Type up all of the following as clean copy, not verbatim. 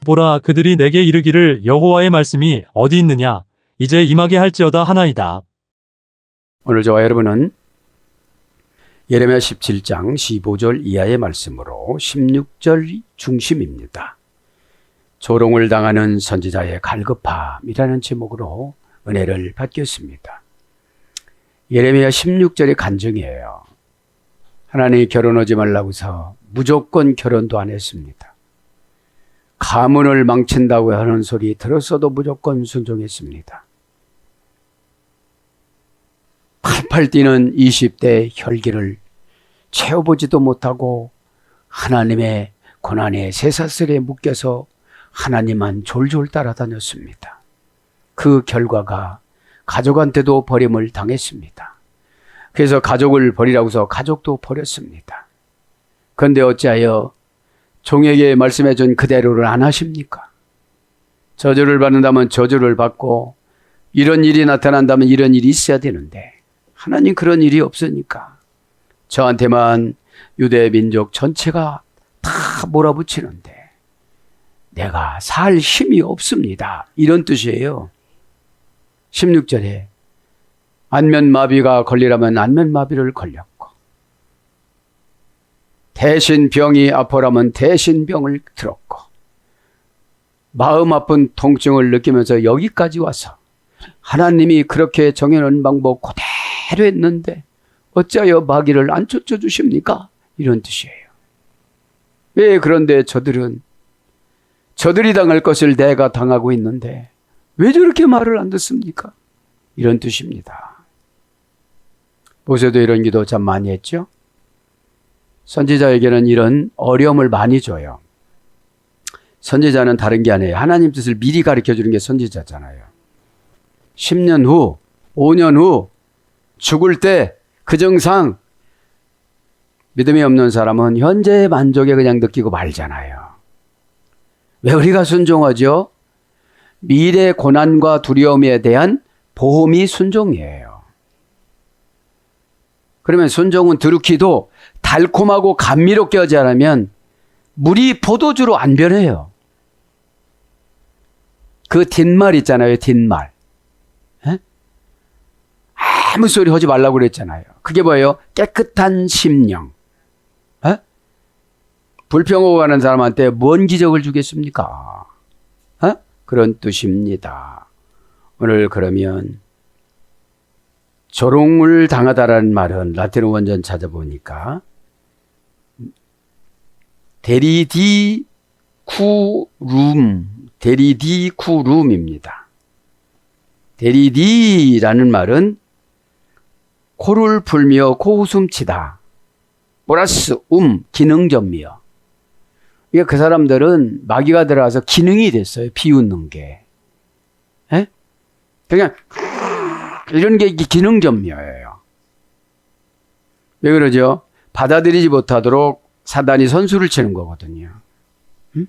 보라, 그들이 내게 이르기를 여호와의 말씀이 어디 있느냐? 이제 임하게 할지어다 하나이다. 오늘 저와 여러분은 예레미야 17장 15절 이하의 말씀으로 16절 중심입니다. 조롱을 당하는 선지자의 갈급함이라는 제목으로 은혜를 받겠습니다. 예레미야 16절의 간증이에요. 하나님이 결혼하지 말라고서 무조건 결혼도 안 했습니다. 가문을 망친다고 하는 소리 들었어도 무조건 순종했습니다. 팔팔 뛰는 20대 혈기를 채워보지도 못하고 하나님의 고난의 쇠사슬에 묶여서 하나님만 졸졸 따라다녔습니다. 그 결과가 가족한테도 버림을 당했습니다. 그래서 가족을 버리라고서 가족도 버렸습니다. 그런데 어찌하여 종에게 말씀해 준 그대로를 안 하십니까? 저주를 받는다면 저주를 받고 이런 일이 나타난다면 이런 일이 있어야 되는데 하나님 그런 일이 없으니까 저한테만 유대 민족 전체가 다 몰아붙이는데 내가 살 힘이 없습니다. 이런 뜻이에요. 16절에 안면마비가 걸리라면 안면마비를 걸렸고 대신 병이 아파라면 대신 병을 들었고 마음 아픈 통증을 느끼면서 여기까지 와서 하나님이 그렇게 정해놓은 방법 그대로 했는데 어찌하여 마귀를 안 쫓아주십니까? 이런 뜻이에요. 왜 그런데 저들이 당할 것을 내가 당하고 있는데 왜 저렇게 말을 안 듣습니까? 이런 뜻입니다. 모세도 이런 기도 참 많이 했죠. 선지자에게는 이런 어려움을 많이 줘요. 선지자는 다른 게 아니에요. 하나님 뜻을 미리 가르쳐 주는 게 선지자잖아요. 10년 후, 5년 후 죽을 때 그 정상 믿음이 없는 사람은 현재의 만족에 그냥 느끼고 말잖아요. 왜 우리가 순종하죠? 미래 고난과 두려움에 대한 보험이 순종이에요. 그러면 순종은 들기도 달콤하고 감미롭게 하지 않으면 물이 포도주로 안 변해요. 그 뒷말 있잖아요. 뒷말. 에? 아무 소리 하지 말라고 그랬잖아요. 그게 뭐예요? 깨끗한 심령. 에? 불평하고 가는 사람한테 뭔 기적을 주겠습니까? 에? 그런 뜻입니다. 오늘 그러면 조롱을 당하다라는 말은 라틴어 원전 찾아보니까 데리디쿠룸입니다. 데리디라는 말은 코를 풀며 코웃음치다. 플러스 기능점이요. 그러니까 그 사람들은 마귀가 들어와서 기능이 됐어요. 비웃는 게. 에? 그냥 이런 게 기능점이에요. 왜 그러죠? 받아들이지 못하도록 사단이 선수를 치는 거거든요. 응?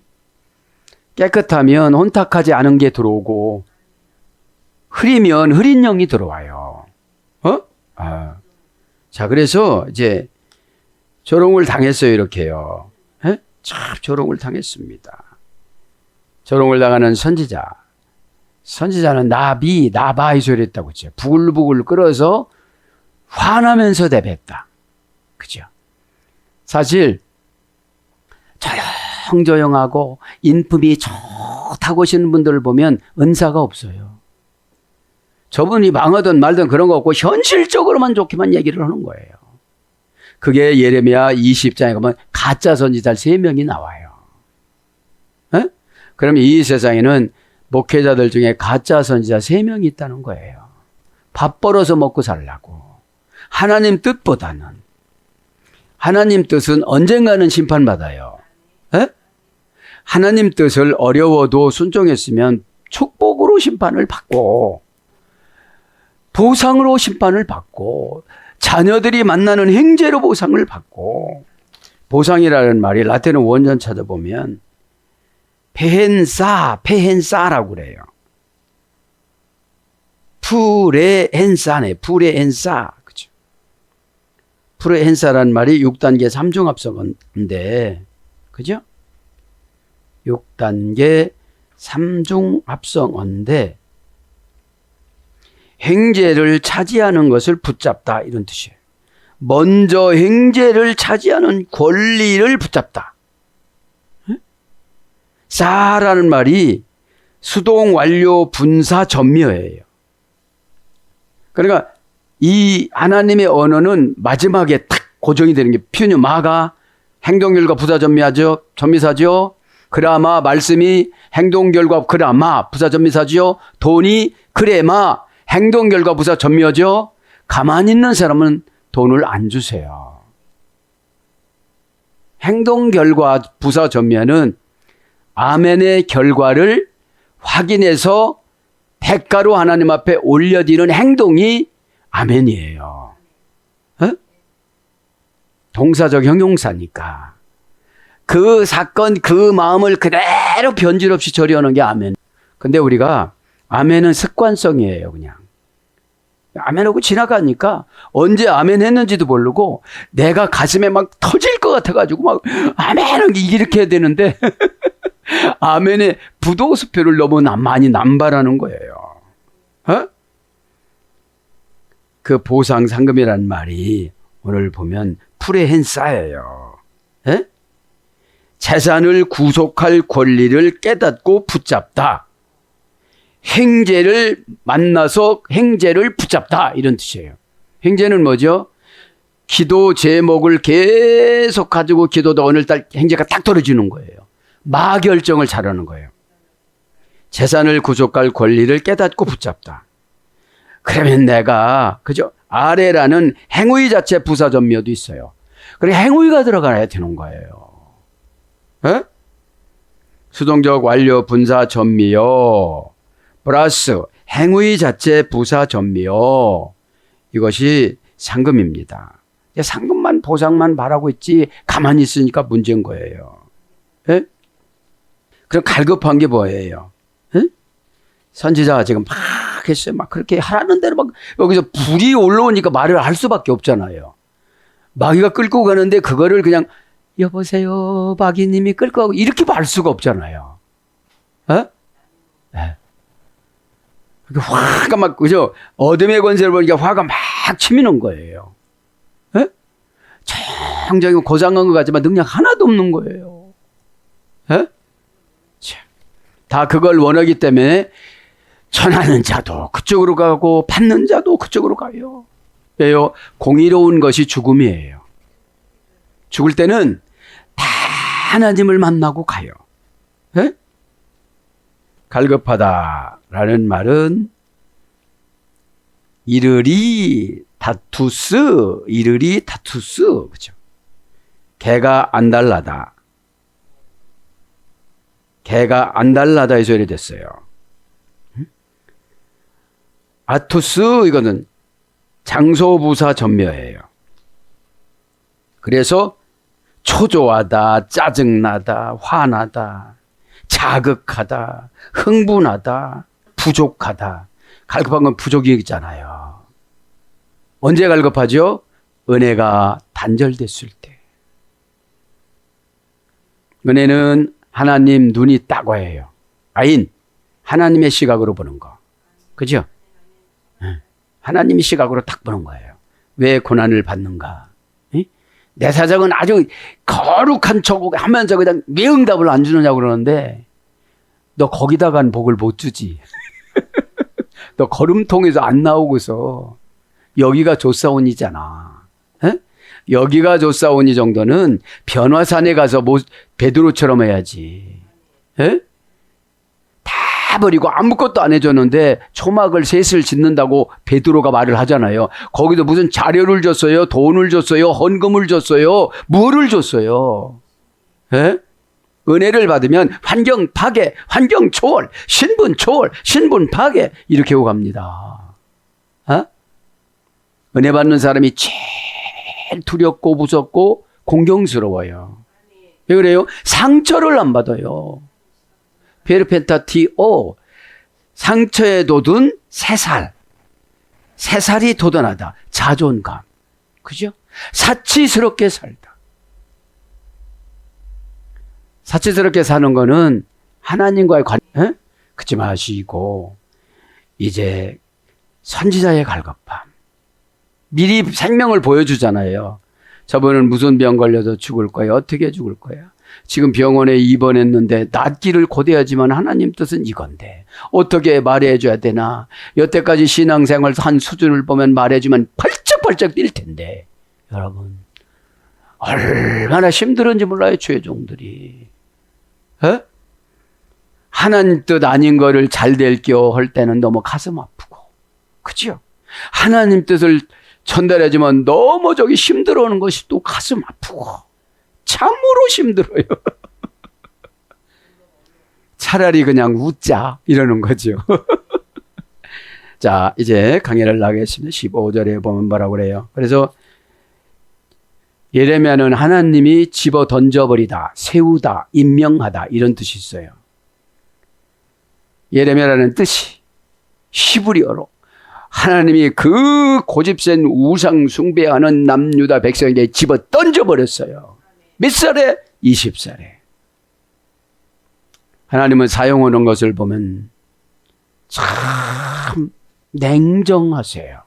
깨끗하면 혼탁하지 않은 게 들어오고 흐리면 흐린 영이 들어와요. 자, 그래서 이제 조롱을 당했어요. 이렇게요. 에? 참 조롱을 당했습니다. 조롱을 당하는 선지자는 나바 이 소리 했다고 했죠. 부글부글 끓어서 화나면서 대뱉다. 그죠? 사실 조용조용하고 인품이 좋다고 하시는 분들을 보면 은사가 없어요. 저분이 망하든 말든 그런 거 없고 현실적으로만 좋게만 얘기를 하는 거예요. 그게 예레미야 20장에 가면 가짜 선지자 3명이 나와요. 에? 그럼 이 세상에는 목회자들 중에 가짜 선지자 3명이 있다는 거예요. 밥 벌어서 먹고 살라고. 하나님 뜻보다는. 하나님 뜻은 언젠가는 심판받아요. 에? 하나님 뜻을 어려워도 순종했으면 축복으로 심판을 받고 보상으로 심판을 받고 자녀들이 만나는 행재로 보상을 받고 보상이라는 말이 라틴어 원전 찾아보면 페헨사라고 그래요. 프레헨사. 그죠? 프레헨사라는 말이 6단계 3중합성어인데, 그죠? 6단계 삼중합성어인데 행제를 차지하는 것을 붙잡다 이런 뜻이에요. 먼저 행제를 차지하는 권리를 붙잡다. 싸라는 말이 수동 완료 분사 전미어예요. 그러니까 이 하나님의 언어는 마지막에 딱 고정이 되는 게 퓨뉴 마가 행동결과 부사 전미하죠. 전미사죠. 그라마 말씀이 행동결과 그라마 부사 전미사죠. 돈이 그레마 행동결과 부사 전미어죠. 가만히 있는 사람은 돈을 안 주세요. 행동결과 부사 전미어는 아멘의 결과를 확인해서 대가로 하나님 앞에 올려드리는 행동이 아멘이에요. 어? 동사적 형용사니까. 그 사건, 그 마음을 그대로 변질 없이 처리하는 게 아멘. 근데 우리가 아멘은 습관성이에요, 그냥. 아멘하고 지나가니까 언제 아멘 했는지도 모르고 내가 가슴에 막 터질 것 같아가지고 막 아멘 이렇게 해야 되는데 아멘의 부도수표를 너무 많이 남발하는 거예요. 어? 그 보상 상금이라는 말이 오늘 보면 프레헨사예요. 에? 재산을 구속할 권리를 깨닫고 붙잡다. 행제를 만나서 행제를 붙잡다 이런 뜻이에요. 행제는 뭐죠? 기도 제목을 계속 가지고 기도도 오늘날 행제가 딱 떨어지는 거예요. 마결정을 잘하는 거예요. 재산을 구속할 권리를 깨닫고 붙잡다. 그러면 내가 그죠? 아래라는 행위 자체 부사 전미어도 있어요. 그래 행위가 들어가야 되는 거예요. 에? 수동적 완료 분사 전미어 플러스 행위 자체 부사 전미어 이것이 상금입니다. 상금만 보상만 바라고 있지 가만히 있으니까 문제인 거예요. 에? 그럼 갈급한 게 뭐예요? 에? 선지자가 지금 막 했어요. 막 그렇게 하라는 대로 막 여기서 불이 올라오니까 말을 할 수밖에 없잖아요. 마귀가 끌고 가는데 그거를 그냥 여보세요 마귀님이 끌고 가고 이렇게 말 수가 없잖아요. 에? 네. 화가 막 그죠? 어둠의 권세를 보니까 화가 막 치미는 거예요. 에? 정정히 고상한 것 같지만 능력 하나도 없는 거예요. 에? 다 그걸 원하기 때문에 전하는 자도 그쪽으로 가고 받는 자도 그쪽으로 가요. 왜요? 공의로운 것이 죽음이에요. 죽을 때는 다 하나님을 만나고 가요. 에? 갈급하다라는 말은 이르리 다투스, 그죠? 개가 안달나다. 개가 안달나다의 소리 됐어요. 아투스 이거는 장소부사 전미어예요. 그래서 초조하다, 짜증나다, 화나다, 자극하다, 흥분하다, 부족하다. 갈급한 건 부족이잖아요. 언제 갈급하죠? 은혜가 단절됐을 때. 은혜는 하나님 눈이 따과예요. 아인, 하나님의 시각으로 보는 거. 그죠? 하나님의 시각으로 딱 보는 거예요. 왜 고난을 받는가? 내 사정은 아주 거룩한 척 하면서 그냥 왜 응답을 안 주느냐고 그러는데 너 거기다간 복을 못 주지. 너 걸음통에서 안 나오고서 여기가 조사원이잖아. 에? 여기가 조사원이 정도는 변화산에 가서 베드로처럼 해야지. 에? 다 버리고 아무것도 안 해줬는데 초막을 셋을 짓는다고 베드로가 말을 하잖아요. 거기도 무슨 자료를 줬어요? 돈을 줬어요? 헌금을 줬어요? 뭐를 줬어요? 에? 은혜를 받으면 환경 파괴, 환경 초월, 신분 초월, 신분 파괴 이렇게 오갑니다. 어? 은혜 받는 사람이 제일 두렵고 무섭고 공경스러워요. 왜 그래요? 상처를 안 받아요. 페르펜타티오 상처에 돋은 새살, 새살이 돋아나다. 자존감, 그죠? 사치스럽게 살다. 사치스럽게 사는 거는 하나님과의 에? 그치 마시고 이제 선지자의 갈급함. 미리 생명을 보여주잖아요. 저번은 무슨 병 걸려서 죽을 거야. 어떻게 죽을 거야. 지금 병원에 입원했는데 낫기를 고대하지만 하나님 뜻은 이건데 어떻게 말해줘야 되나. 여태까지 신앙생활 한 수준을 보면 말해주면 펄쩍펄쩍 뛸 텐데 여러분 얼마나 힘들은지 몰라요. 죄종들이. 에? 하나님 뜻 아닌 거를 잘 될겨 할 때는 너무 가슴 아프고 그죠? 하나님 뜻을 전달해주면 너무 저기 힘들어하는 것이 또 가슴 아프고 참으로 힘들어요. 차라리 그냥 웃자 이러는 거죠. 자, 이제 강의를 나가겠습니다. 15절에 보면 뭐라고 그래요? 그래서 예레미야는 하나님이 집어 던져버리다, 세우다, 임명하다 이런 뜻이 있어요. 예레미야라는 뜻이 히브리어로 하나님이 그 고집센 우상 숭배하는 남유다 백성에게 집어 던져버렸어요. 몇 살에? 20살에. 하나님은 사용하는 것을 보면 참 냉정하세요.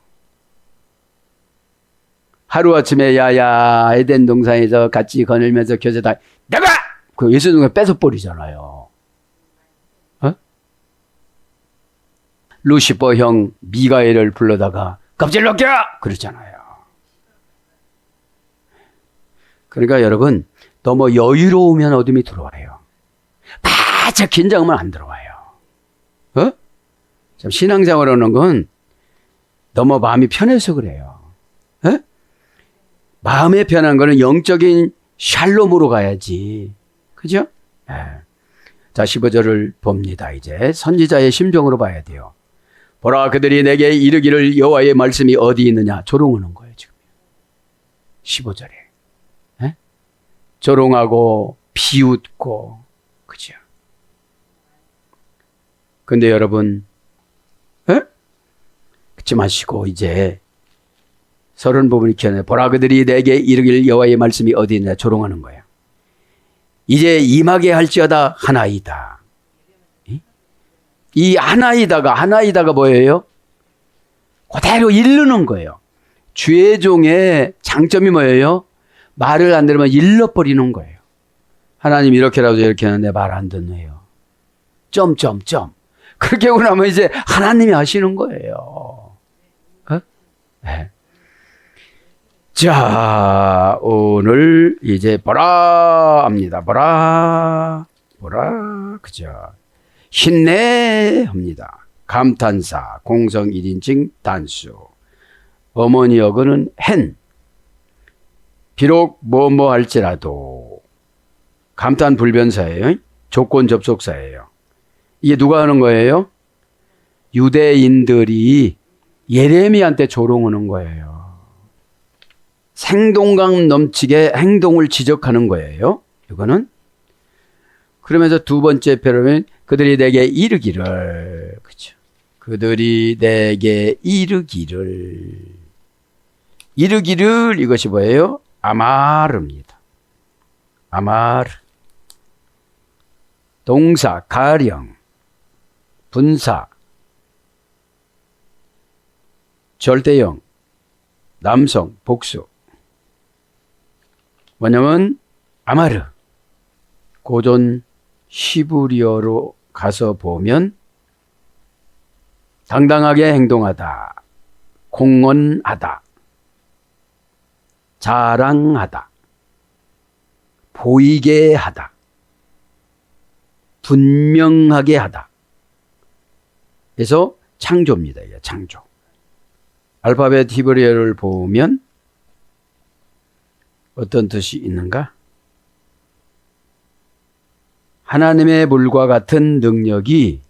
하루아침에 야야 에덴 동산에서 같이 거닐면서 교제다 나가! 그 예수님을 뺏어버리잖아요. 루시퍼 형 미가엘을 불러다가 껍질 벗겨! 그러잖아요. 그러니까 여러분 너무 여유로우면 어둠이 들어와요. 바짝 긴장하면 안 들어와요. 참 신앙생활 하는 건 너무 마음이 편해서 그래요. 마음에 편한 거는 영적인 샬롬으로 가야지. 그죠? 자 15절을 봅니다. 이제 선지자의 심정으로 봐야 돼요. 보라 그들이 내게 이르기를 여호와의 말씀이 어디 있느냐. 조롱하는 거예요 지금. 15절에. 조롱하고 비웃고 그죠. 근데 여러분 그치 마시고 이제 서론 부분이 기억나요. 보라 그들이 내게 이르기를 여호와의 말씀이 어디 있느냐. 조롱하는 거예요. 이제 임하게 할지어다 하나이다. 이 하나이다가 뭐예요? 그대로 이르는 거예요. 죄종의 장점이 뭐예요? 말을 안 들으면 일러버리는 거예요. 하나님 이렇게라도 이렇게 하는데 말 안 듣네요. 점점점. 그렇게 하고 나면 이제 하나님이 하시는 거예요. 네. 자, 오늘 이제 보라 합니다. 보라, 그죠? 힘내 합니다. 감탄사, 공성 1인칭 단수. 어머니 어근은 hen. 비록 뭐뭐 할지라도. 감탄 불변사예요. 조건 접속사예요. 이게 누가 하는 거예요? 유대인들이 예레미야한테 조롱하는 거예요. 생동감 넘치게 행동을 지적하는 거예요. 이거는. 그러면서 두 번째 표현은 그들이 내게 이르기를. 그렇죠. 그들이 내게 이르기를. 이르기를 이것이 뭐예요? 아마르입니다. 아마르. 동사, 가령, 분사, 절대형, 남성, 복수. 뭐냐면 아마르. 고전 히브리어로 가서 보면 당당하게 행동하다, 공언하다, 자랑하다, 보이게 하다, 분명하게 하다. 그래서 창조입니다. 이게 창조. 알파벳 히브리어를 보면 어떤 뜻이 있는가? 하나님의 물과 같은 능력이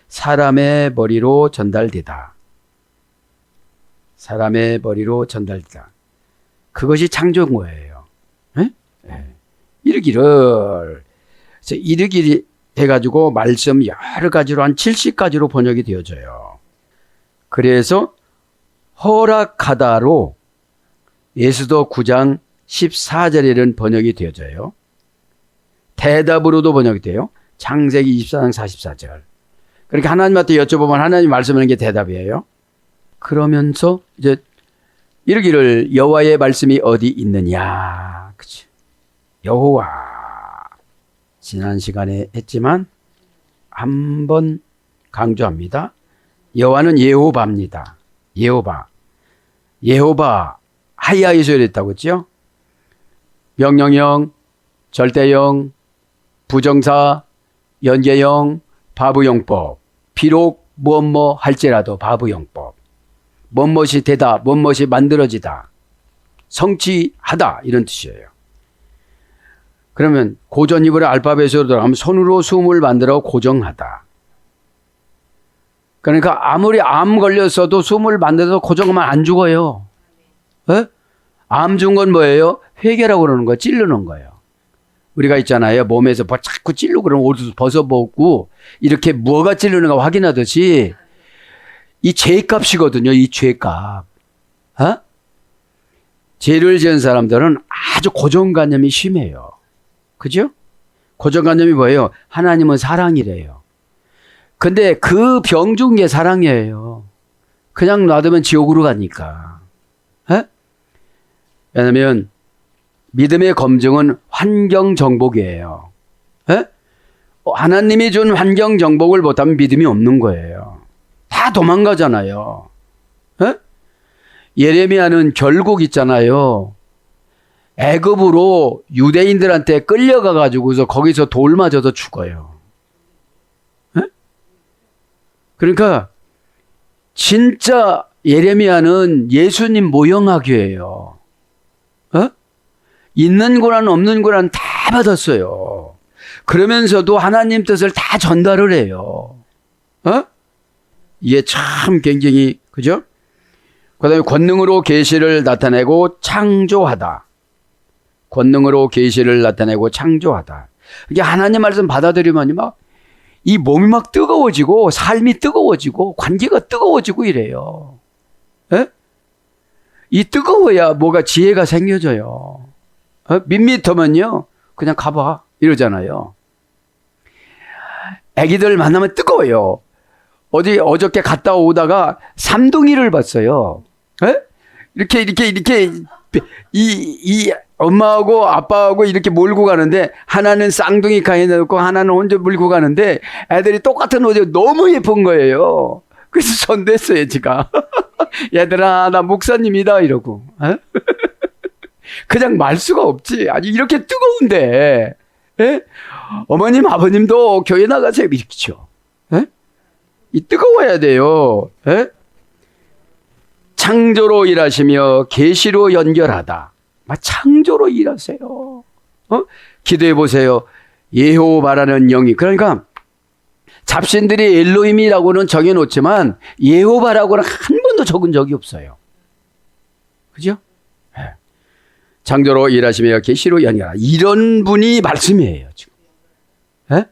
사람의 머리로 전달되다. 사람의 머리로 전달되다. 그것이 창조인 거예요. 이르기를. 그래서 이르기를 해가지고 말씀 여러 가지로 한 70가지로 번역이 되어져요. 그래서 허락하다로 예수도 9장 14절에는 번역이 되어져요. 대답으로도 번역이 돼요. 창세기 24장 44절. 그렇게 하나님한테 여쭤보면 하나님 말씀하는 게 대답이에요. 그러면서 이제 이르기를 여호와의 말씀이 어디 있느냐. 그치? 여호와. 지난 시간에 했지만 한번 강조합니다. 여호와는 예호바입니다. 예호바. 예호바. 하이하이에서 이랬다고 했죠? 명령형, 절대형, 부정사, 연계형, 바부용법. 비록 무엇뭐 할지라도 바부용법. 무엇이 되다, 무엇이 만들어지다. 성취하다 이런 뜻이에요. 그러면 고전 이불의 알파벳으로 들어가면 손으로 숨을 만들어 고정하다. 그러니까 아무리 암 걸렸어도 숨을 만들어서 고정하면 안 죽어요. 에? 암 준 건 뭐예요? 회개라고 그러는 거예요. 찌르는 거예요. 우리가 있잖아요. 몸에서 자꾸 찌르고 그러면 옷을 벗어보고 이렇게 뭐가 찌르는가 확인하듯이 이 죄값이거든요. 이 죄값. 어? 죄를 지은 사람들은 아주 고정관념이 심해요. 그죠? 고정관념이 뭐예요? 하나님은 사랑이래요. 근데 그 병 준 게 사랑이에요. 그냥 놔두면 지옥으로 가니까. 에? 왜냐면 믿음의 검증은 환경 정복이에요. 에? 하나님이 준 환경 정복을 못하면 믿음이 없는 거예요. 다 도망가잖아요. 에? 예레미야는 결국 있잖아요. 애굽으로 유대인들한테 끌려가 가지고서 거기서 돌 맞아서 죽어요. 에? 그러니까 진짜 예레미야는 예수님 모형하기예요. 어? 있는 고난 없는 고난 다 받았어요. 그러면서도 하나님 뜻을 다 전달을 해요. 어? 이게 참 굉장히 그죠? 그다음에 권능으로 계시를 나타내고 창조하다. 권능으로 계시를 나타내고 창조하다. 이게 하나님 말씀 받아들이면 막 이 몸이 막 뜨거워지고 삶이 뜨거워지고 관계가 뜨거워지고 이래요. 에? 이 뜨거워야 뭐가 지혜가 생겨져요. 밋밋하면요 그냥 가봐 이러잖아요. 애기들 만나면 뜨거워요. 어저께 갔다 오다가 삼둥이를 봤어요. 에? 이렇게 이 엄마하고 아빠하고 이렇게 몰고 가는데 하나는 쌍둥이 가에 넣고 하나는 혼자 몰고 가는데 애들이 똑같은 옷이 너무 예쁜 거예요. 그래서 전됐어요 제가. 얘들아 나 목사님이다 이러고. 에? 그냥 말 수가 없지. 아니 이렇게 뜨거운데 에? 어머님 아버님도 교회 나가세요 이렇게죠. 에? 이 뜨거워야 돼요. 에? 창조로 일하시며 계시로 연결하다. 창조로 일하세요. 어? 기도해 보세요. 예호바라는 영이. 그러니까 잡신들이 엘로힘이라고는 정해놓지만 예호바라고는 한 번도 적은 적이 없어요. 그죠? 네. 창조로 일하시며 계시로 연결하다. 이런 분이 말씀이에요. 지금. 네?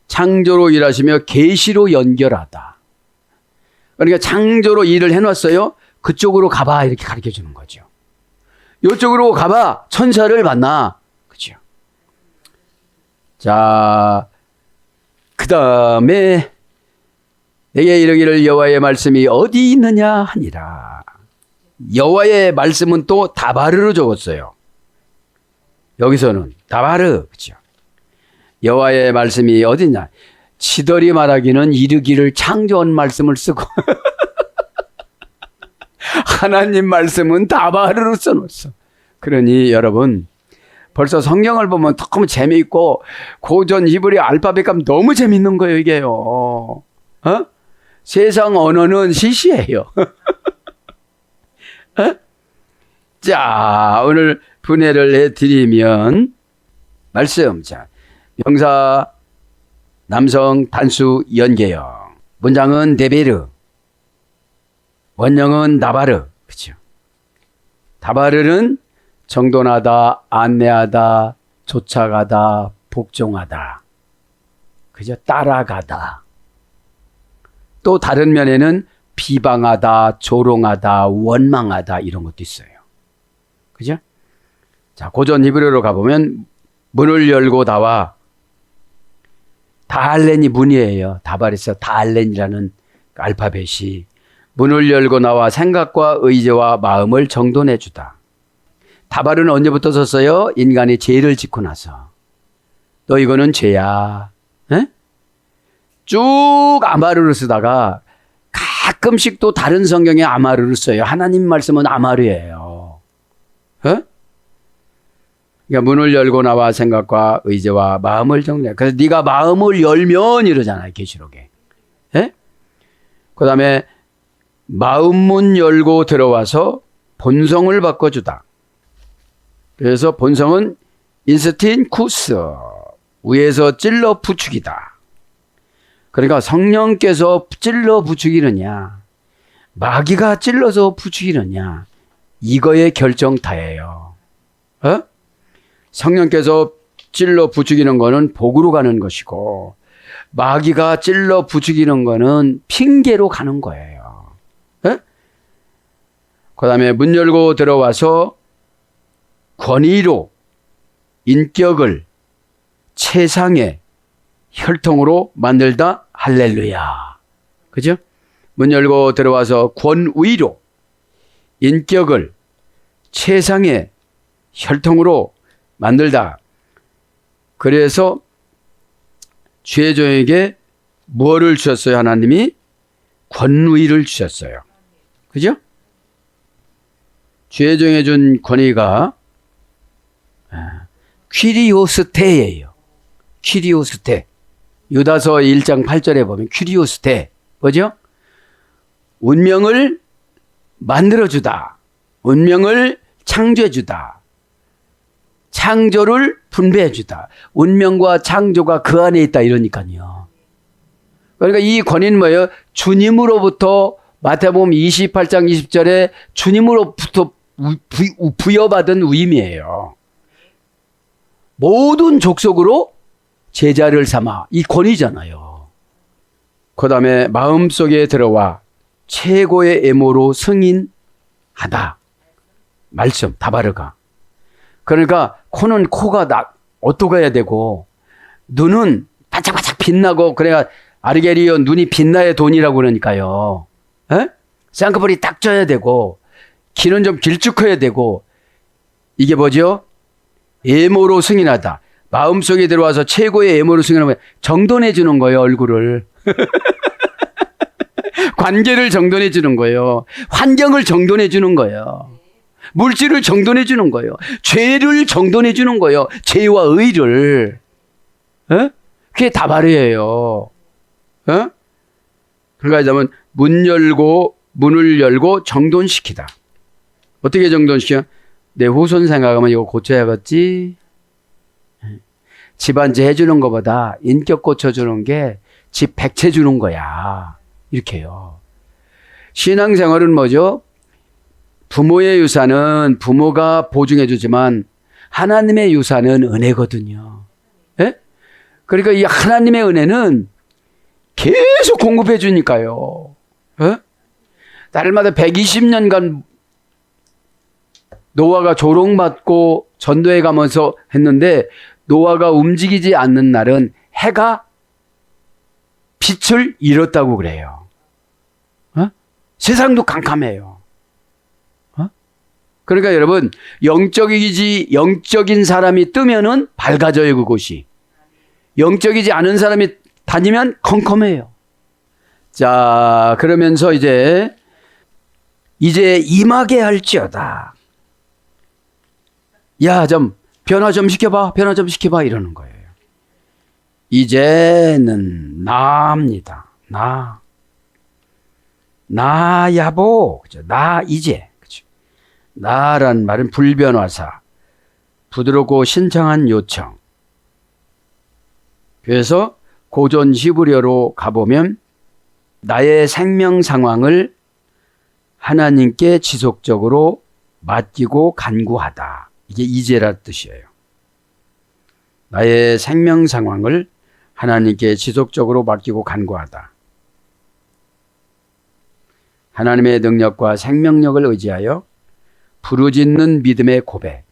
창조로 일하시며 계시로 연결하다. 그러니까 창조로 일을 해놨어요. 그쪽으로 가봐 이렇게 가르쳐 주는 거죠. 이쪽으로 가봐 천사를 만나. 그렇죠. 자, 그 다음에 내게 이르기를 여호와의 말씀이 어디 있느냐 하니라. 여호와의 말씀은 또 다바르로 적었어요. 여기서는 다바르. 그렇죠. 여호와의 말씀이 어디냐. 치덜이 말하기는 이르기를 창조한 말씀을 쓰고 하나님 말씀은 다바르로 써놓았어. 그러니 여러분 벌써 성경을 보면 너무 재미있고 고전 히브리 알파벳 감 너무 재밌는 거예요 이게요. 어? 세상 언어는 시시해요. 어? 자 오늘 분해를 해드리면 말씀 자 명사 남성 단수 연계형 문장은 데베르 원형은 다바르. 그렇죠. 다바르는 정돈하다, 안내하다, 쫓아가다, 복종하다. 그죠? 따라가다. 또 다른 면에는 비방하다, 조롱하다, 원망하다 이런 것도 있어요. 그죠? 자, 고전 히브리어로 가보면 문을 열고 나와. 다알렌이 문이에요. 다발에서 다알렌이라는 알파벳이 문을 열고 나와 생각과 의지와 마음을 정돈해 주다. 다발은 언제부터 썼어요? 인간이 죄를 짓고 나서. 너 이거는 죄야. 에? 쭉 아마르를 쓰다가 가끔씩 또 다른 성경에 아마르를 써요. 하나님 말씀은 아마르예요. 에? 그러니까 문을 열고 나와 생각과 의지와 마음을 정리해. 그래서 네가 마음을 열면 이러잖아요. 계시록에. 예? 그다음에 마음문 열고 들어와서 본성을 바꿔주다. 그래서 본성은 인스틴쿠스, 위에서 찔러 부추기다. 그러니까 성령께서 찔러 부추기느냐, 마귀가 찔러서 부추기느냐, 이거의 결정타예요. 어? 성령께서 찔러 부추기는 거는 복으로 가는 것이고, 마귀가 찔러 부추기는 거는 핑계로 가는 거예요. 그 다음에 문 열고 들어와서 권위로 인격을 최상의 혈통으로 만들다. 할렐루야. 그죠? 문 열고 들어와서 권위로 인격을 최상의 혈통으로 만들다. 그래서 죄종에게 무엇을 주셨어요? 하나님이 권위를 주셨어요. 그죠? 죄종에 준 권위가 퀴리오스테예요. 퀴리오스테. 유다서 1장 8절에 보면 퀴리오스테. 뭐죠? 운명을 만들어주다. 운명을 창조해주다. 창조를 분배해주다. 운명과 창조가 그 안에 있다 이러니까요. 그러니까 이 권위는 뭐예요? 주님으로부터 마태복음 28장 20절에 주님으로부터 부여받은 위임이에요. 모든 족속으로 제자를 삼아. 이 권위잖아요. 그 다음에 마음속에 들어와 최고의 애모로 승인하다. 말씀, 다바르가. 그러니까 코는 코가 어떠가야 되고, 눈은 반짝반짝 빛나고, 그래야 아르게리오 눈이 빛나야 돈이라고 그러니까요. 쌍꺼풀이 딱 쪄야 되고, 귀는 좀 길쭉해야 되고, 이게 뭐죠? 애모로 승인하다. 마음속에 들어와서 최고의 애모로 승인하면 정돈해 주는 거예요, 얼굴을. 관계를 정돈해 주는 거예요. 환경을 정돈해 주는 거예요. 물질을 정돈해 주는 거예요. 죄를 정돈해 주는 거예요. 죄와 의를. 그게 다발이에요. 그러니까 하자면 문을 열고 정돈시키다. 어떻게 정돈시켜? 내 후손 생각하면 이거 고쳐야겠지. 집안지 해주는 것보다 인격 고쳐주는 게 집 백채 주는 거야. 이렇게요. 신앙생활은 뭐죠? 부모의 유산은 부모가 보증해 주지만 하나님의 유산은 은혜거든요. 예? 그러니까 이 하나님의 은혜는 계속 공급해 주니까요. 예? 날마다 120년간 노아가 조롱받고 전도해 가면서 했는데 노아가 움직이지 않는 날은 해가 빛을 잃었다고 그래요. 세상도 캄캄해요. 그러니까 여러분, 영적인 사람이 뜨면은 밝아져요, 그곳이. 영적이지 않은 사람이 다니면 컴컴해요. 자, 그러면서 이제 임하게 할지어다. 야, 변화 좀 시켜봐, 이러는 거예요. 이제는 나입니다. 나 야보. 그죠? 나 이제. 그죠? 나란 말은 불변화사. 부드럽고 신청한 요청. 그래서 고전 히브리어로 가보면 나의 생명 상황을 하나님께 지속적으로 맡기고 간구하다. 이게 이제라 뜻이에요. 나의 생명 상황을 하나님께 지속적으로 맡기고 간구하다. 하나님의 능력과 생명력을 의지하여 부르짖는 믿음의 고백.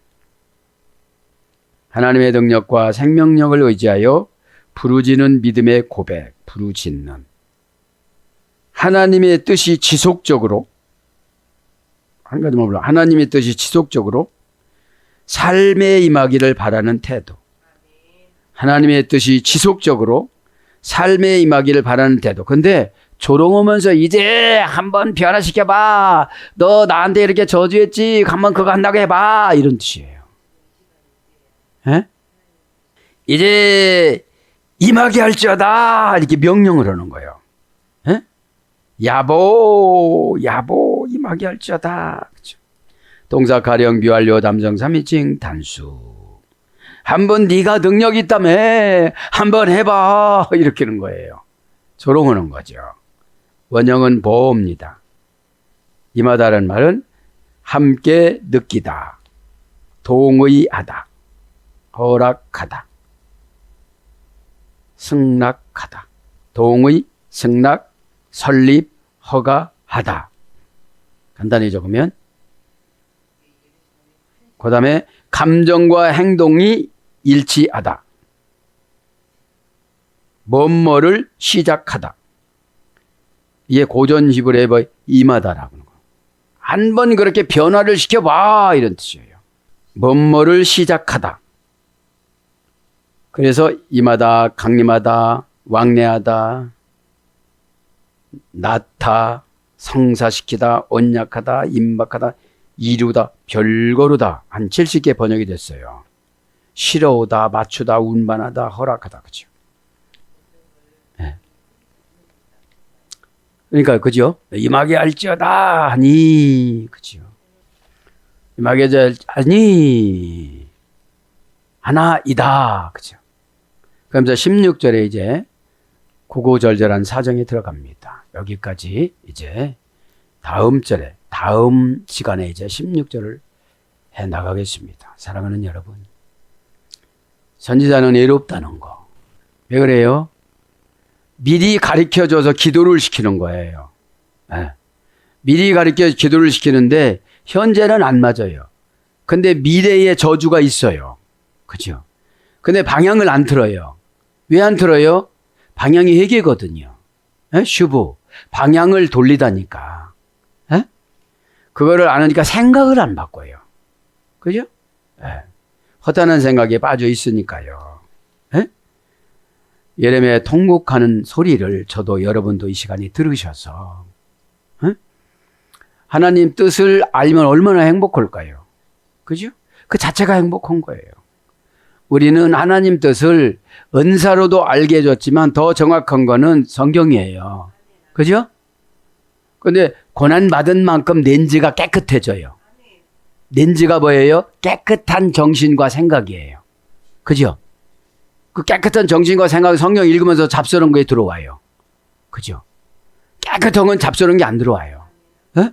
하나님의 능력과 생명력을 의지하여 부르짖는 믿음의 고백, 부르짖는. 하나님의 뜻이 지속적으로, 한 가지만 불러, 하나님의 뜻이 지속적으로 삶에 임하기를 바라는 태도. 하나님의 뜻이 지속적으로 삶에 임하기를 바라는 태도. 근데 조롱하면서 이제 한번 변화시켜봐. 너 나한테 이렇게 저주했지. 한번 그거 한다고 해봐. 이런 뜻이에요. 에? 이제 임하게 할지어다. 이렇게 명령을 하는 거예요. 에? 야보 임하게 할지어다. 그렇죠? 동사 가령 비완료 담성 삼위칭 단수. 한번 네가 능력 있다며 한번 해봐. 이렇게 하는 거예요. 조롱하는 거죠. 원형은 보호입니다. 임하다는 말은 함께 느끼다, 동의하다, 허락하다, 승낙하다. 동의, 승낙, 설립, 허가하다. 간단히 적으면 그 다음에 감정과 행동이 일치하다. 뭐뭐를 시작하다. 이게 고전 히브리어의 임하다라고 하는 거예요. 한번 그렇게 변화를 시켜봐 이런 뜻이에요. 뭐뭐를 시작하다. 그래서 임하다, 강림하다, 왕래하다, 낳다, 성사시키다, 언약하다, 임박하다, 이루다, 별거루다 한 70개 번역이 됐어요. 실어오다, 맞추다, 운반하다, 허락하다. 그죠? 네. 그러니까 그죠? 임하게 할지어다 하니 그죠? 임하게 하니 하나이다. 그죠? 그러면서 16절에 이제 구구절절한 사정이 들어갑니다. 여기까지 이제 다음 절에 다음 시간에 이제 16절을 해 나가겠습니다. 사랑하는 여러분, 선지자는 외롭다는 거. 왜 그래요? 미리 가르쳐줘서 기도를 시키는 거예요. 네. 미리 가르쳐 기도를 시키는데 현재는 안 맞아요. 근데 미래에 저주가 있어요. 그죠? 근데 방향을 안 틀어요. 왜 안 틀어요? 방향이 회개거든요. 네? 슈브. 방향을 돌리다니까. 네? 그거를 안 하니까 생각을 안 바꿔요. 그죠? 네. 허탄한 생각에 빠져 있으니까요. 네? 예레미야의 통곡하는 소리를 저도 여러분도 이 시간에 들으셔서 네? 하나님 뜻을 알면 얼마나 행복할까요? 그죠? 그 자체가 행복한 거예요. 우리는 하나님 뜻을 은사로도 알게 해줬지만 더 정확한 거는 성경이에요. 그죠? 근데 고난받은 만큼 렌즈가 깨끗해져요. 렌즈가 뭐예요? 깨끗한 정신과 생각이에요. 그죠? 그 깨끗한 정신과 생각이 성경 읽으면서 잡스러운 게 들어와요. 그죠? 깨끗한 건 잡스러운 게 안 들어와요. 어?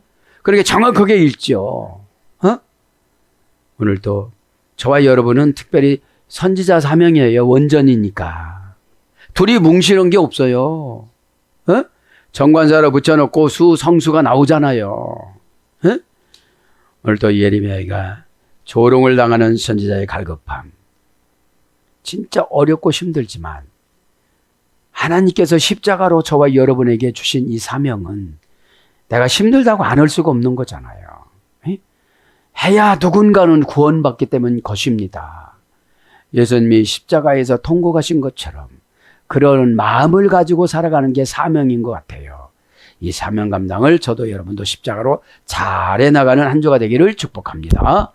그러니까 정확하게 읽죠. 어? 오늘도 저와 여러분은 특별히 선지자 사명이에요. 원전이니까. 둘이 뭉치는 게 없어요. 어? 정관사로 붙여놓고 성수가 나오잖아요. 어? 오늘도 예레미야가 조롱을 당하는 선지자의 갈급함. 진짜 어렵고 힘들지만 하나님께서 십자가로 저와 여러분에게 주신 이 사명은 내가 힘들다고 안 할 수가 없는 거잖아요. 해야 누군가는 구원받기 때문 것입니다. 예수님이 십자가에서 통곡하신 것처럼 그런 마음을 가지고 살아가는 게 사명인 것 같아요. 이 사명 감당을 저도 여러분도 십자가로 잘 해나가는 한 주가 되기를 축복합니다.